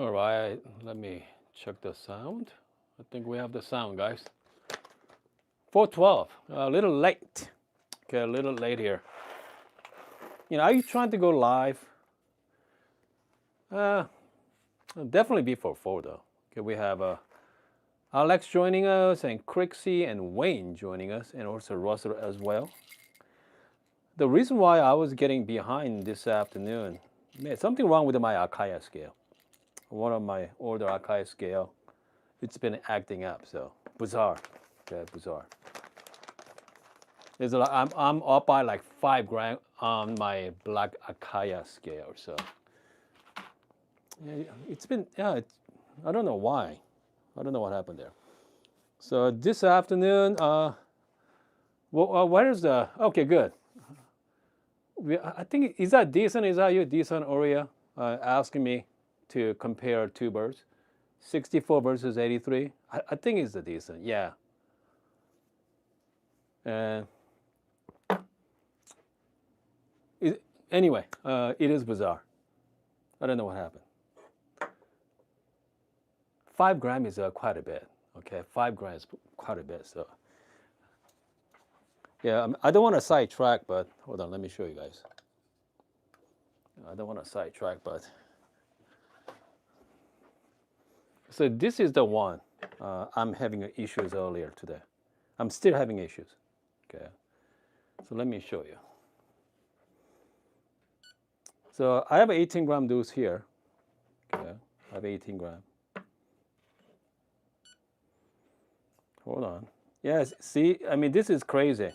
All right, let me check the sound. I think we have the sound, guys. 412, a little late. Okay, a little late here. Are you trying to go live? Uh, Definitely before 4 though. Okay, we have Alex joining us, and Crixie and Wayne joining us, and also Russell as well. The reason why I was getting behind this afternoon, man, something wrong with my Akaya scale. One of my older Akaya scale, it's been acting up, so bizarre. Okay, bizarre. I'm up by like 5 grand on my black Akaya scale, so yeah, it's been I don't know why. I don't know what happened there. So this afternoon, where is the? Okay, good. I think is that decent? Is that you, decent, Oria? Asking me to compare two birds, 64 versus 83. I think it's a decent, yeah. And anyway, it is bizarre. I don't know what happened. 5 gram is quite a bit. Okay, 5 gram is quite a bit. So yeah, I don't want to sidetrack, but hold on, let me show you guys. I don't want to sidetrack, but so this is the one I'm having issues earlier today. I'm still having issues. Okay, so let me show you. So I have 18-gram dose here. Okay, I have 18 gram. Hold on. Yes, see, I mean, this is crazy.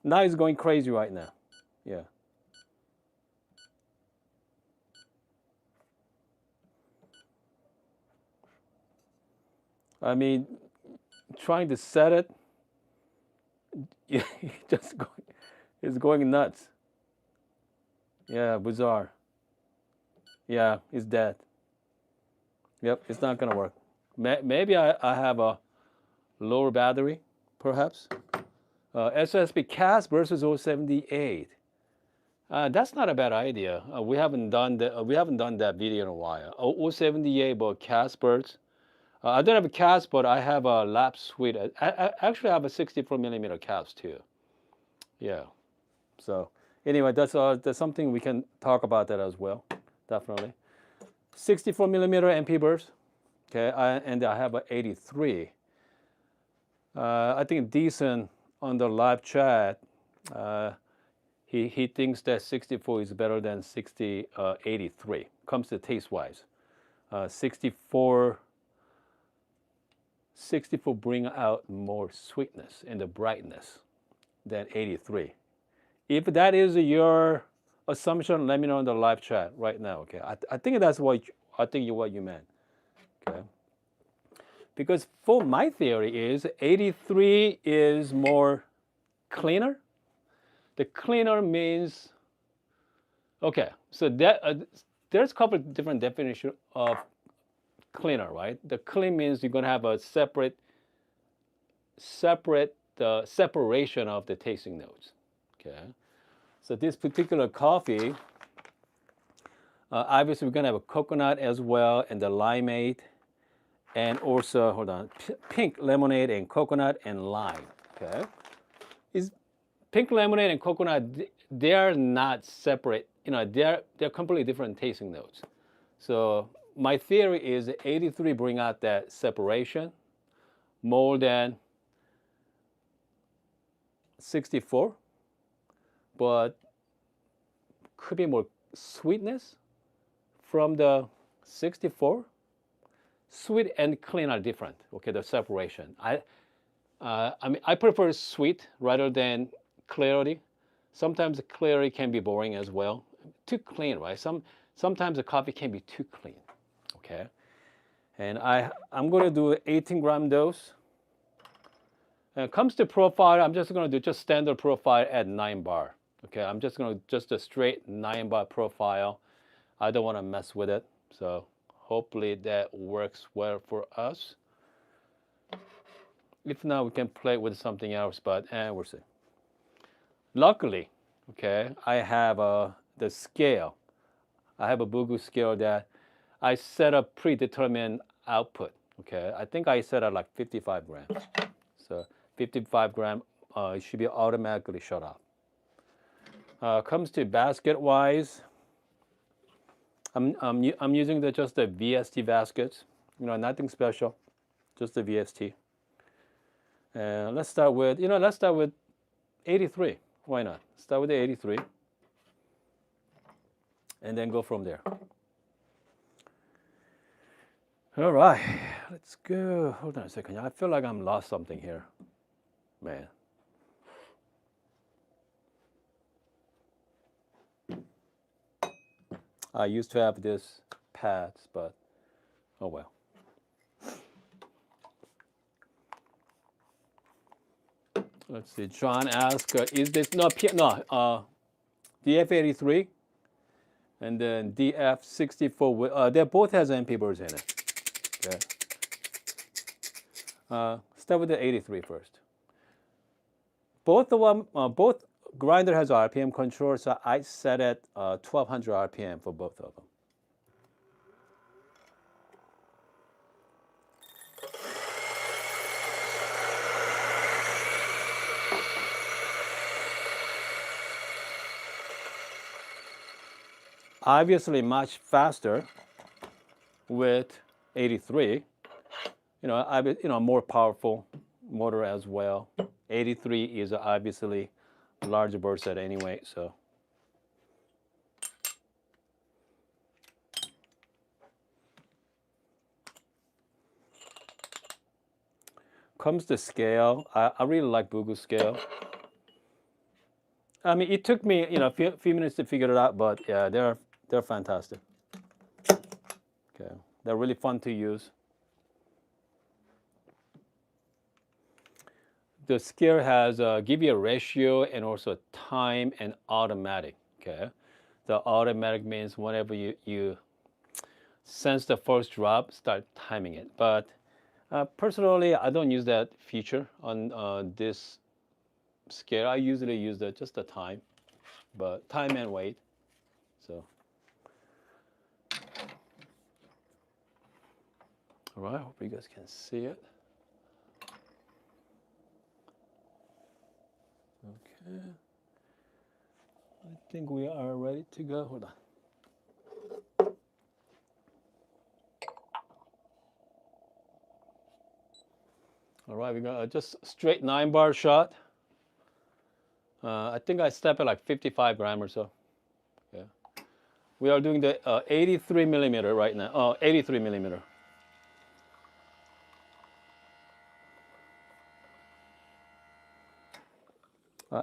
Now it's going crazy right now. Yeah. I mean, trying to set it, just going, it's going nuts. Yeah, bizarre. Yeah, it's dead. Yep, it's not gonna work. Maybe I have a lower battery, perhaps. SSB CAS versus 078. That's not a bad idea. We haven't done that video in a while. 078 but CAS birds. I don't have a CAS, but I have a lap suite. I actually have a 64 millimeter CAS too. Yeah. So anyway, that's something we can talk about that as well. Definitely. 64 millimeter MP birds. Okay, and I have a 83. I think decent on the live chat. He thinks that 64 is better than 83. Comes to taste wise. 64 bring out more sweetness and the brightness than 83. If that is your assumption, let me know in the live chat right now. Okay, I think that's what you meant. Okay, because for my theory is 83 is more cleaner. The cleaner means okay. So that there's a couple of different definitions of cleaner, right? The clean means you're gonna have a separate separation of the tasting notes. Okay. So this particular coffee, obviously we're gonna have a coconut as well, and the limeade, and also hold on, pink lemonade and coconut and lime. Okay. Is pink lemonade and coconut? They are not separate. They're completely different tasting notes. So my theory is 83 bring out that separation more than 64, but could be more sweetness from the 64. Sweet and clean are different. Okay, the separation. I mean, I prefer sweet rather than clarity. Sometimes the clarity can be boring as well. Too clean, right? Sometimes the coffee can be too clean. Okay, and I'm going to do 18-gram dose. When it comes to profile, I'm just going to do just standard profile at 9 bar. Okay, I'm just going to just a straight 9 bar profile. I don't want to mess with it, so hopefully that works well for us. If not, we can play with something else, but we'll see. Luckily, okay, I have the scale. I have a Bugu scale that I set a predetermined output. Okay, I think I set at like 55 grams. So 55 gram, it should be automatically shut off. Comes to basket wise, I'm using just the VST baskets. Nothing special, just the VST. And let's start with 83. Why not? Start with the 83, and then go from there. All right, let's go. Hold on a second. I feel like I'm lost something here, man. I used to have this pads, but oh well. Let's see. John asked, "Is this no DF83 and then DF64? They both has MP boards in it. Okay. Start with the 83 first. Both of them, both grinder has RPM control, so I set it 1200 RPM for both of them. Obviously, much faster with 83. More powerful motor as well. 83 is obviously a larger burst set anyway, so. Comes to scale, I really like Bugu scale. I mean, it took me a few minutes to figure it out, but yeah, they're fantastic. Okay, they're really fun to use. The scale has give you a ratio and also time and automatic. Okay, the automatic means whenever you sense the first drop, start timing it. But personally, I don't use that feature on this scale. I usually use just the time, but time and weight. So, all right. Hope you guys can see it. Okay. I think we are ready to go. Hold on. All right, we got just straight 9-bar shot. I think I step at like 55 gram or so. Yeah. We are doing the 83 millimeter right now. 83 millimeter.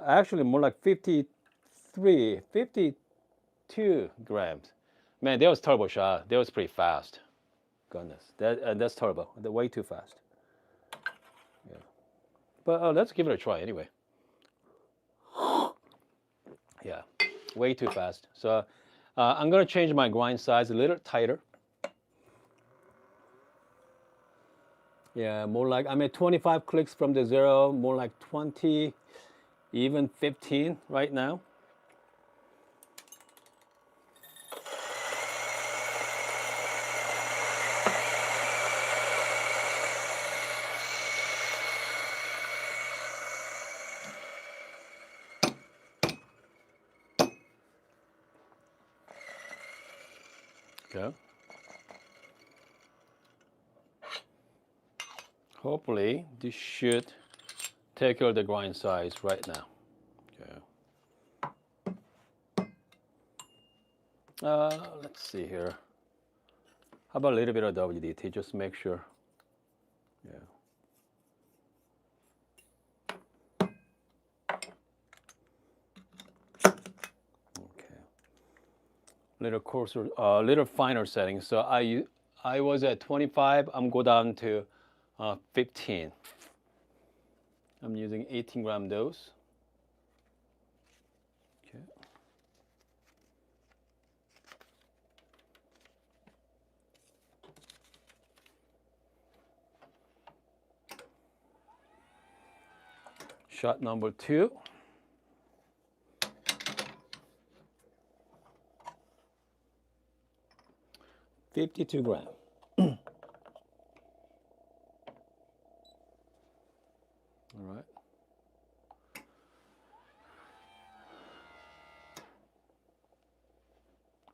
Actually, more like 53, 52 grams. Man, that was turbo shot. That was pretty fast. Goodness, that's turbo. They're way too fast. Yeah. But let's give it a try anyway. Yeah, way too fast. So I'm gonna change my grind size a little tighter. Yeah, more like I'm at 25 clicks from the zero, more like 20, even 15 right now. Okay. Hopefully, this should take care of the grind size right now. Okay. Let's see here. How about a little bit of WDT, just make sure. Yeah. Okay. Little coarser, little finer settings. So I was at 25. I'm go down to 15. I'm using 18 gram dose. Okay. Shot number 2. 52 grams. All right.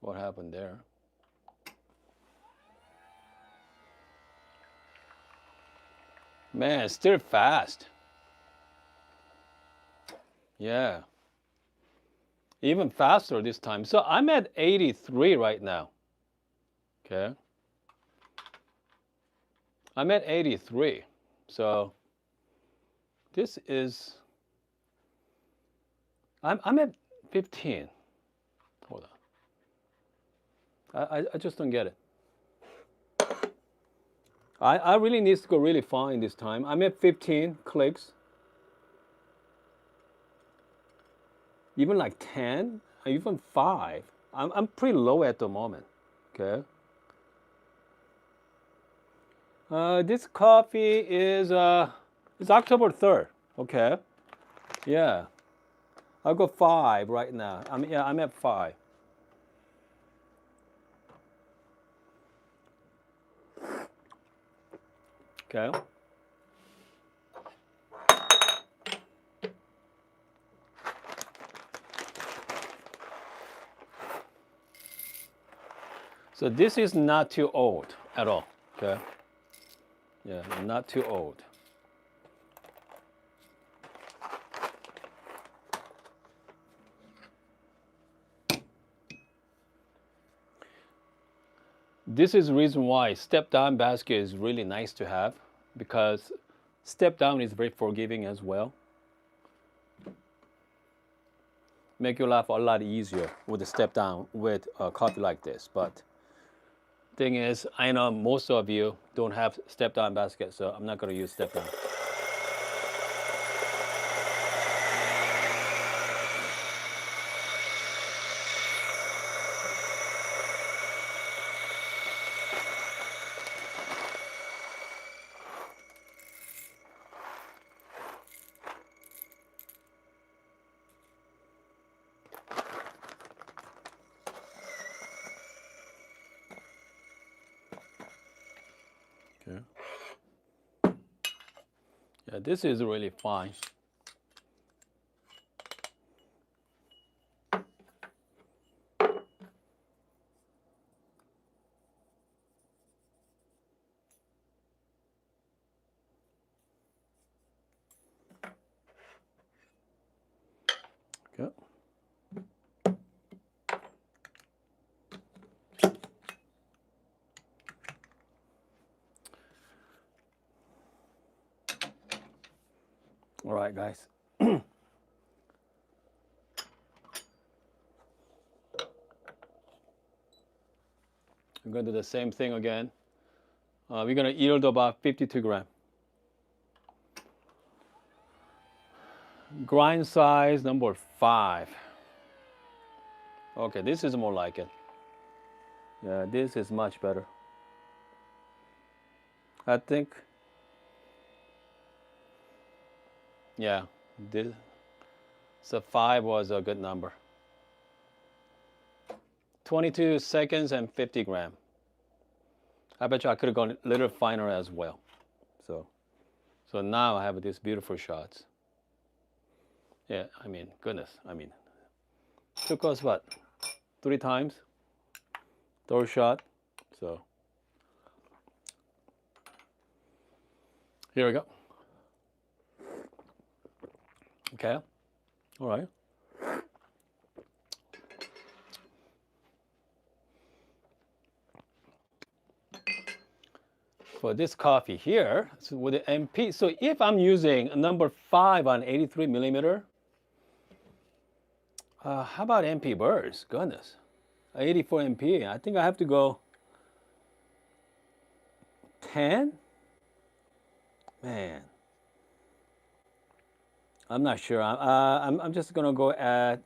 What happened there? Man, still fast. Yeah. Even faster this time. So I'm at 83 right now. Okay. I'm at 83. So this is, I'm at 15. Hold on. I just don't get it. I really need to go really fine this time. I'm at 15 clicks. Even like 10, even 5. I'm pretty low at the moment. Okay. This coffee is it's October 3rd. Okay. Yeah. I'll go 5 right now. I'm at 5. Okay. So this is not too old at all. Okay. Yeah, not too old. This is the reason why step down basket is really nice to have, because step down is very forgiving as well. Make your life a lot easier with the step down with a coffee like this. But thing is, I know most of you don't have step down basket, so I'm not going to use step down. Okay. Yeah, this is really fine. Okay. All right, guys. I'm going to do the same thing again. We're going to yield about 52 grams. Grind size number 5. Okay, this is more like it. Yeah, this is much better. I think, yeah, this, so 5 was a good number. 22 seconds and 50 grams. I bet you I could have gone a little finer as well. So now I have these beautiful shots. Yeah, I mean, goodness, I mean, took us what, 3 times? Third shot, so. Here we go. Okay, all right. For this coffee here, so with the MP, so if I'm using a number 5 on 83 millimeter, how about MP burrs? Goodness, 84 MP. I think I have to go 10. Man, I'm not sure. I'm just gonna go at.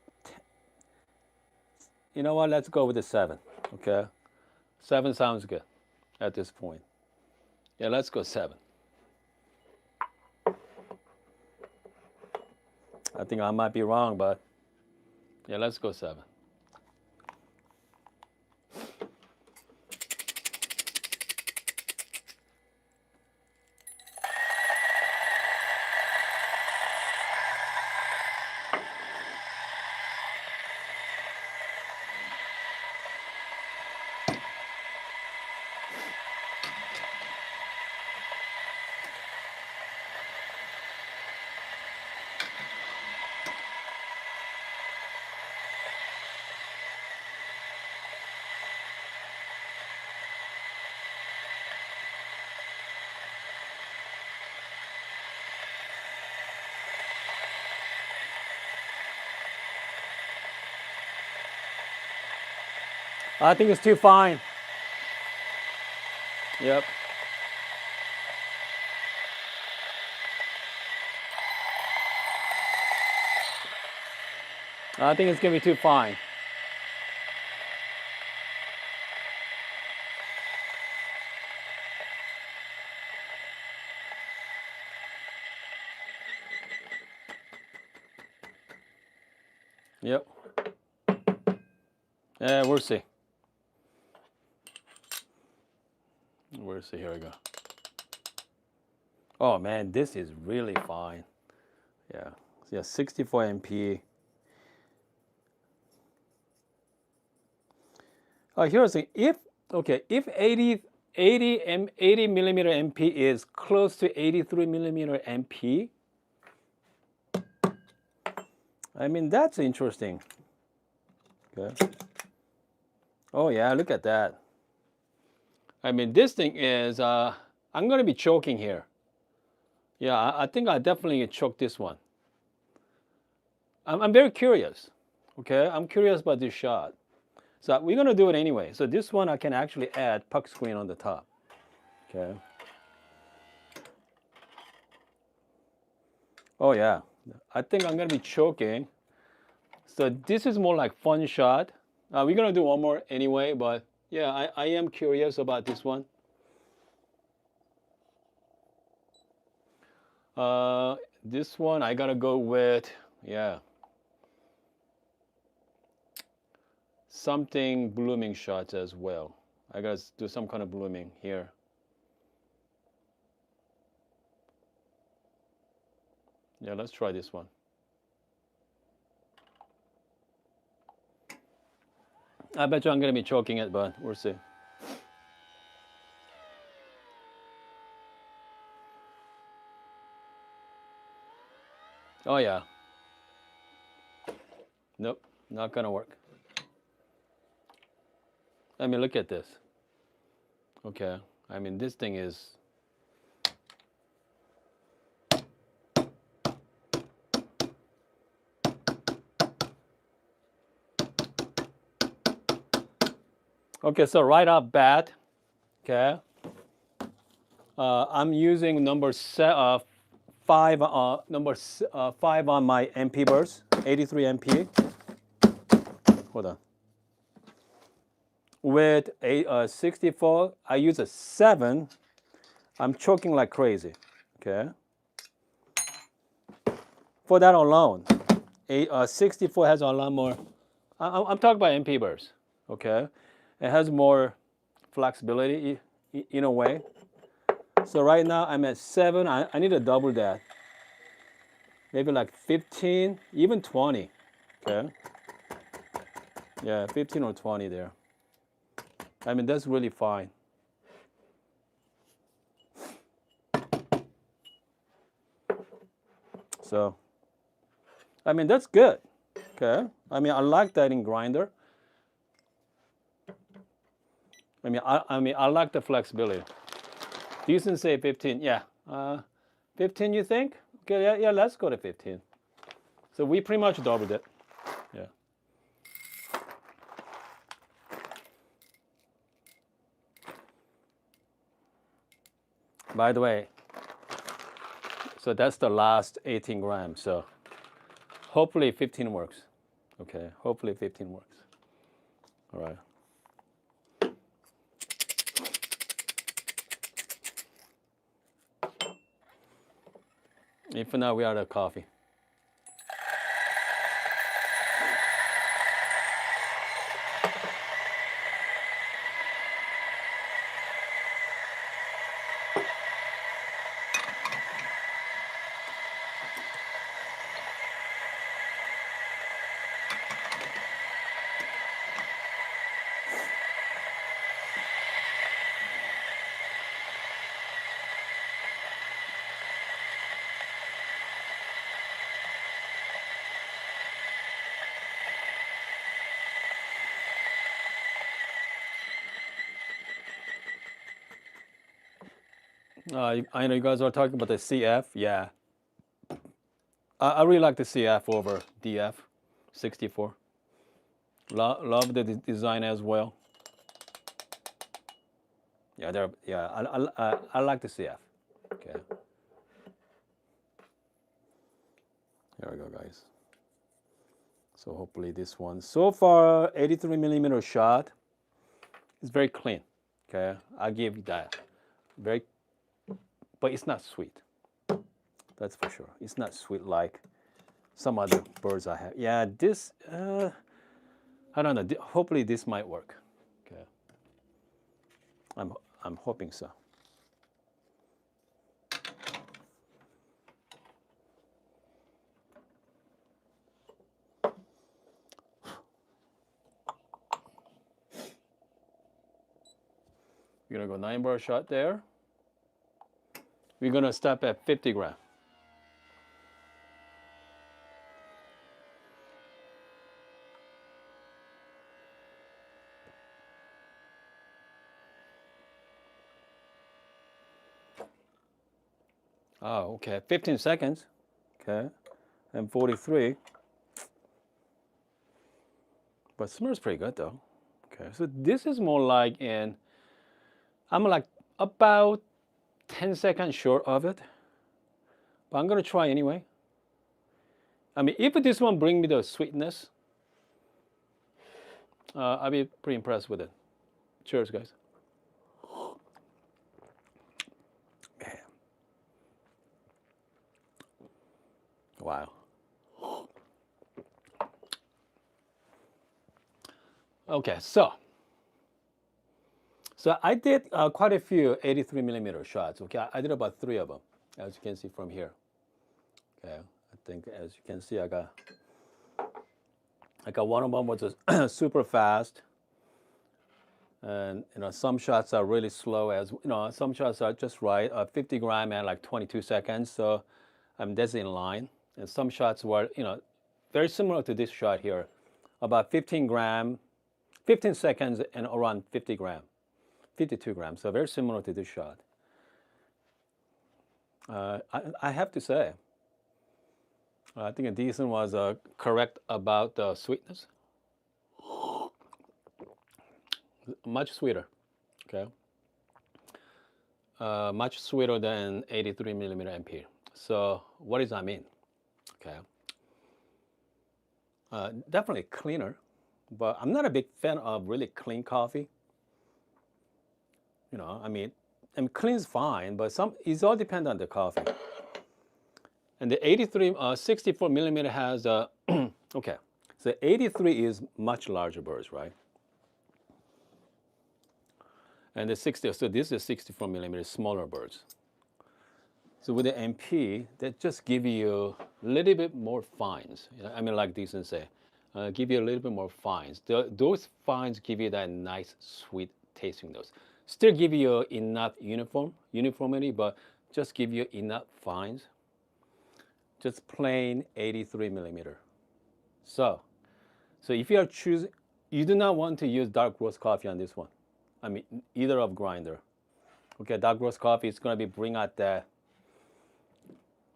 You know what? Let's go with the 7. Okay, 7 sounds good at this point. Yeah, let's go 7. I think I might be wrong, but yeah, let's go 7. I think it's too fine. Yep. I think it's gonna be too fine. Yep. Yeah, we'll see. We'll see. Here we go. Oh man, this is really fine. Yeah. Yeah, 64 MP. Here's the thing. If 80 millimeter MP is close to 83 millimeter MP, I mean that's interesting. Okay. Oh yeah, look at that. I mean this thing is I'm gonna be choking here. Yeah, I think I definitely choke this one. I'm very curious. Okay, I'm curious about this shot. So we're gonna do it anyway. So this one I can actually add puck screen on the top. Okay. Oh yeah, I think I'm gonna be choking. So this is more like fun shot. We're gonna do one more anyway, but yeah, I am curious about this one. This one I gotta go with, yeah, something blooming shots as well. I gotta do some kind of blooming here. Yeah, let's try this one. I bet you I'm gonna be choking it, but we'll see. Oh yeah. Nope, not gonna work. I mean, look at this. Okay, I mean, this thing is. Okay, so right off bat, okay, I'm using number 5 on my MP burst, 83 MP. Hold on. With a 64, I use a 7. I'm choking like crazy. Okay. For that alone, a 64 has a lot more. I'm talking about MP burst. Okay, it has more flexibility in a way. So right now I'm at 7. I need to double that. Maybe like 15, even 20. Okay. Yeah, 15 or 20 there. I mean, that's really fine. So, I mean, that's good. Okay. I mean, I like that in grinder. I mean, I like the flexibility. Decent say 15. Yeah. 15, you think? Okay. Yeah. Let's go to 15. So we pretty much doubled it. Yeah. By the way, so that's the last 18 grams. So hopefully 15 works. Okay. Hopefully 15 works. All right. If not, we are out of coffee. I know you guys are talking about the CF. Yeah. I really like the CF over DF 64. Love the design as well. Yeah, I like the CF. Okay. Here we go, guys. So hopefully this one. So far, 83 millimeter shot is very clean. Okay, I give you that. Very, but it's not sweet. That's for sure. It's not sweet like some other birds I have. Yeah, this. I don't know. Hopefully this might work. Okay. I'm hoping so. We're gonna go 9-bar shot there. We're gonna stop at 50 gram. Oh, okay. 15 seconds. Okay. And 43. But smells pretty good though. Okay. So this is more like I'm like about 10 seconds short of it. But I'm gonna try anyway. I mean, if this one bring me the sweetness, I'll be pretty impressed with it. Cheers, guys. Wow. Okay, so I did quite a few 83 millimeter shots. Okay, I did about 3 of them, as you can see from here. Okay, I think as you can see, I got one of them was super fast, and some shots are really slow. As some shots are just right, 50 gram and like 22 seconds. So that's in line. And some shots were very similar to this shot here, about 15 gram, 15 seconds and around 50 gram. 52 grams, so very similar to this shot. I have to say, I think a decent was correct about the sweetness. Much sweeter, okay? Much sweeter than 83 millimeter MP. So what does that mean? Okay. Definitely cleaner, but I'm not a big fan of really clean coffee. I mean, clean is fine, but it's all depends on the coffee. And the 64 millimeter has okay. So 83 is much larger birds, right? And the 60, so this is 64 millimeter smaller birds. So with the MP, that just give you a little bit more fines. I mean, like these and say, give you a little bit more fines. Those fines give you that nice, sweet tasting notes. Still give you enough uniformity, but just give you enough fines. Just plain 83 millimeter. So if you are choosing, you do not want to use dark roast coffee on this one. I mean, either of grinder. Okay, dark roast coffee is going to bring out that,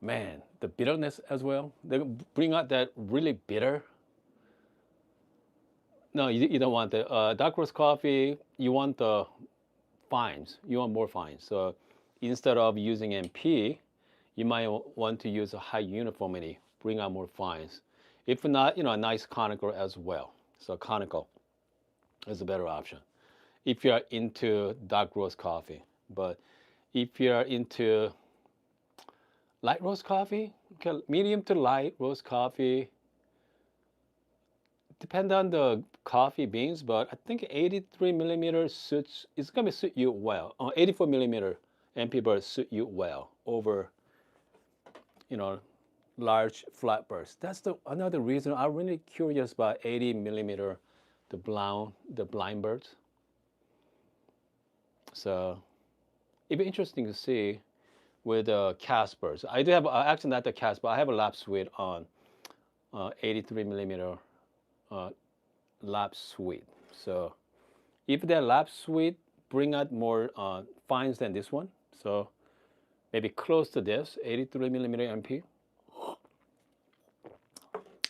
man, the bitterness as well. They bring out that really bitter. No, you don't want the dark roast coffee. You want the fines. You want more fines. So instead of using MP, you might want to use a high uniformity, bring out more fines. If not, a nice conical as well. So conical is a better option if you're into dark roast coffee. But if you're into light roast coffee, okay, medium to light roast coffee, depend on the coffee beans, but I think 83 millimeter it's gonna suit you well. 84 millimeter MP birds suit you well over, large flat birds. That's another reason I'm really curious about 80 millimeter, the blind birds. So it'd be interesting to see with Caspers. I do have actually not the Casper. I have a lap suite on 83 millimeter lap suite. So if that lap suite bring out more fines than this one, so maybe close to this 83 millimeter MP,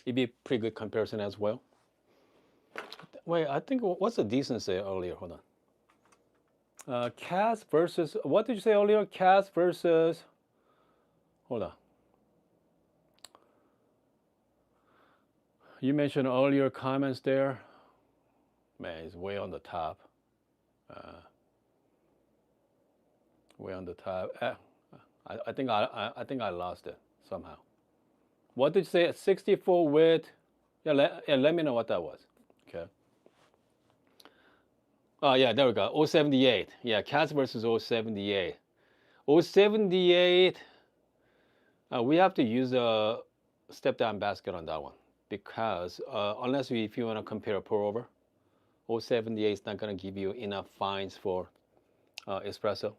it'd be a pretty good comparison as well. Wait, I think what's the decency earlier? Hold on. Cass versus, what did you say earlier? Cass versus, hold on. You mentioned earlier comments there. Man, it's way on the top. Uh, way on the top. I think I lost it somehow. What did you say? 64 with, let me know what that was. Okay. Oh, yeah, there we go. 078. Yeah, Cats versus 078. 078, we have to use a step down basket on that one because unless if you want to compare a pour over, 078 is not going to give you enough fines for espresso,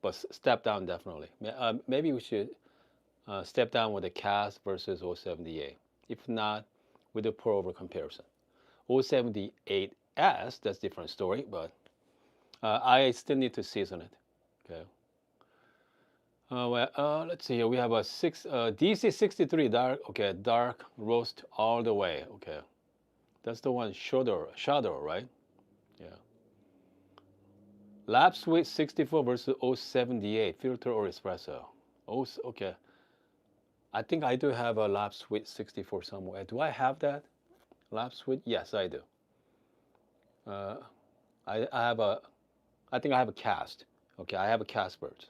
but step down definitely. Maybe we should step down with the Cas versus 078. If not, with the pour over comparison. 078S, that's a different story, but I still need to season it. Okay. Let's see here. We have a DC63 dark. Okay, dark roast all the way. Okay, that's the one. Shadow, right? Yeah. Lab Sweet 64 versus 078 filter or espresso. Oh, okay. I think I do have a Lab Sweet 64 somewhere. Do I have that? Lab Sweet? Yes, I do. Uh, I have a. I think I have a cast. Okay, I have a cast bird,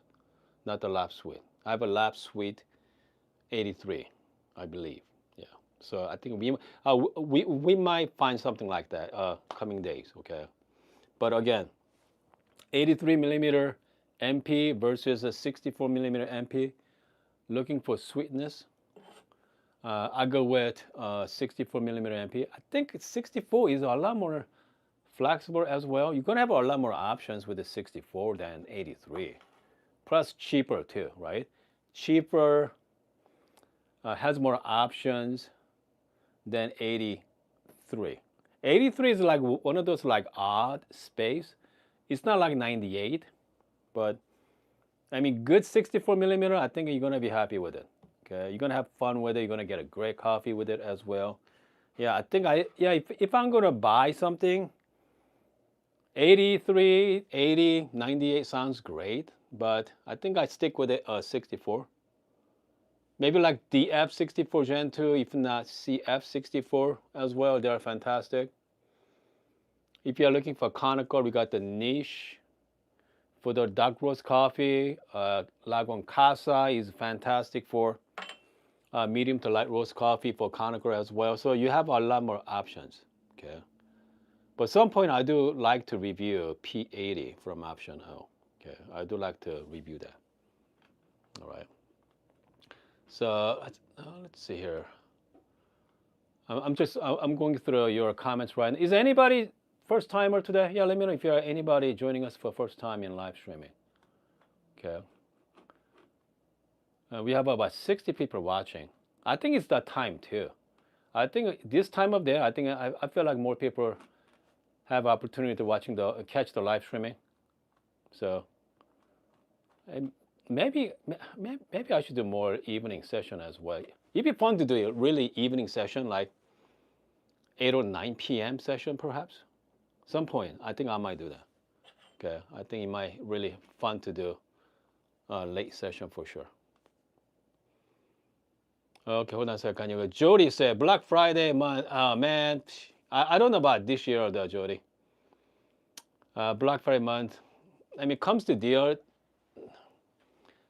not the Lab Sweet. I have a Lab Sweet 83, I believe. Yeah. So I think we might find something like that coming days. Okay. But again, 83 millimeter MP versus a 64 millimeter MP. Looking for sweetness. I go with 64 millimeter MP. I think 64 is a lot more flexible as well. You're gonna have a lot more options with the 64 than 83. Plus cheaper too, right? Cheaper, has more options than 83. 83 is like one of those like odd space. It's not like 98, but I mean, good 64 millimeter, I think you're gonna be happy with it. Okay, you're gonna have fun with it. You're gonna get a great coffee with it as well. Yeah, I think if I'm gonna buy something, 83, 80, 98 sounds great, but I think I stick with it 64. Maybe like DF64 Gen 2, if not CF64 as well. They're fantastic. If you're looking for conical, we got the niche. For the dark roast coffee, Lagon Casa is fantastic for medium to light roast coffee for conical as well. So you have a lot more options. Okay. But at some point, I do like to review P80 from Option O. Okay, I do like to review that. All right. So let's see here. I'm going through your comments right now. Is anybody first timer today? Yeah, let me know if you're anybody joining us for first time in live streaming. Okay. We have about 60 people watching. I think it's that time too. I think this time of day, I feel like more people have opportunity to catch the live streaming. So maybe I should do more evening session as well. It'd be fun to do a really evening session, like 8 or 9 p.m. session perhaps. Some point, I think I might do that. Okay, I think it might really fun to do a late session for sure. Okay, hold on a second. Jody said Black Friday month. Oh man, I don't know about this year though, Jody. Black Friday month. I mean, it comes to deal.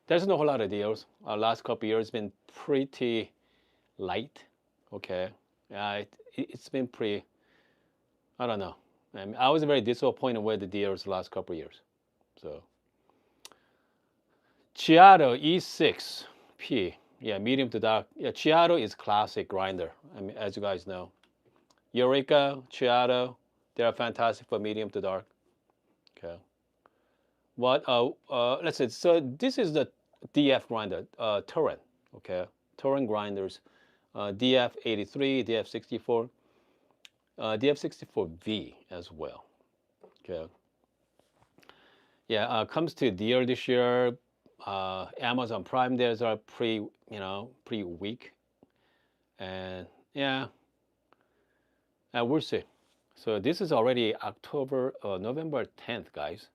There's no whole lot of deals. Last couple years been pretty light. Okay, it's been pretty. I don't know. I was very disappointed with the deals last couple years. So Chiato E6P. Yeah, medium to dark. Yeah, Chiato is classic grinder. I mean, as you guys know, Eureka, Chiato, they are fantastic for medium to dark. Okay. What? Let's see. So this is the DF grinder, Turin. Okay, Turin grinders, DF83, DF64, DF64V as well. Okay. Yeah, comes to deal this year. Amazon Prime days are pretty weak, and yeah, we'll see. So this is already November 10th, guys.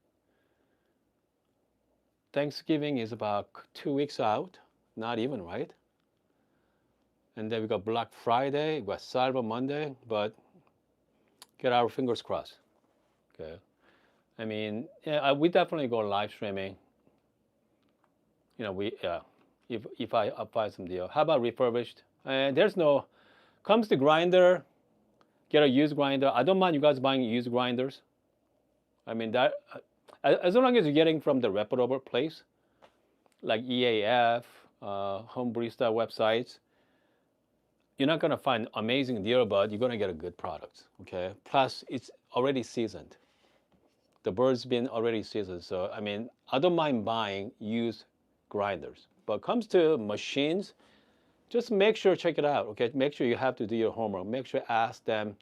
Thanksgiving is about 2 weeks out, not even, right? And then we got Black Friday, we got Cyber Monday, but get our fingers crossed. Okay. I mean, yeah, we definitely go live streaming. You know, if I find some deal. How about refurbished? And there's no comes to grinder, get a used grinder. I don't mind you guys buying used grinders. I mean that as long as you're getting from the reputable place like EAF, Home Barista websites, you're not gonna find amazing deal, but you're gonna get a good product. Okay. Plus, it's already seasoned. The bird's been already seasoned, so I mean, I don't mind buying used grinders. But comes to machines, just make sure check it out. Okay, make sure you have to do your homework. Make sure ask them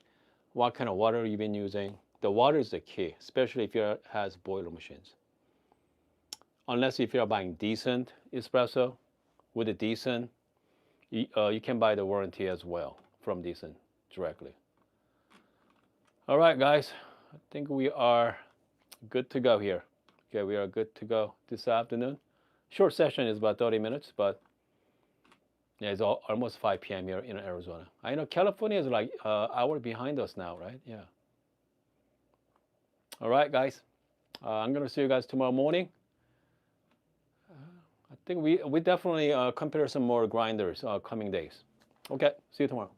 what kind of water you've been using. The water is the key, especially if you has boiler machines. Unless if you're buying decent espresso with a decent, you can buy the warranty as well from decent directly. All right, guys, I think we are good to go here. Okay, we are good to go this afternoon. Short session is about 30 minutes, but yeah, it's almost 5 p.m. here in Arizona. I know California is like an hour behind us now, right? Yeah. All right, guys. I'm gonna see you guys tomorrow morning. I think we definitely compare some more grinders coming days. Okay, see you tomorrow.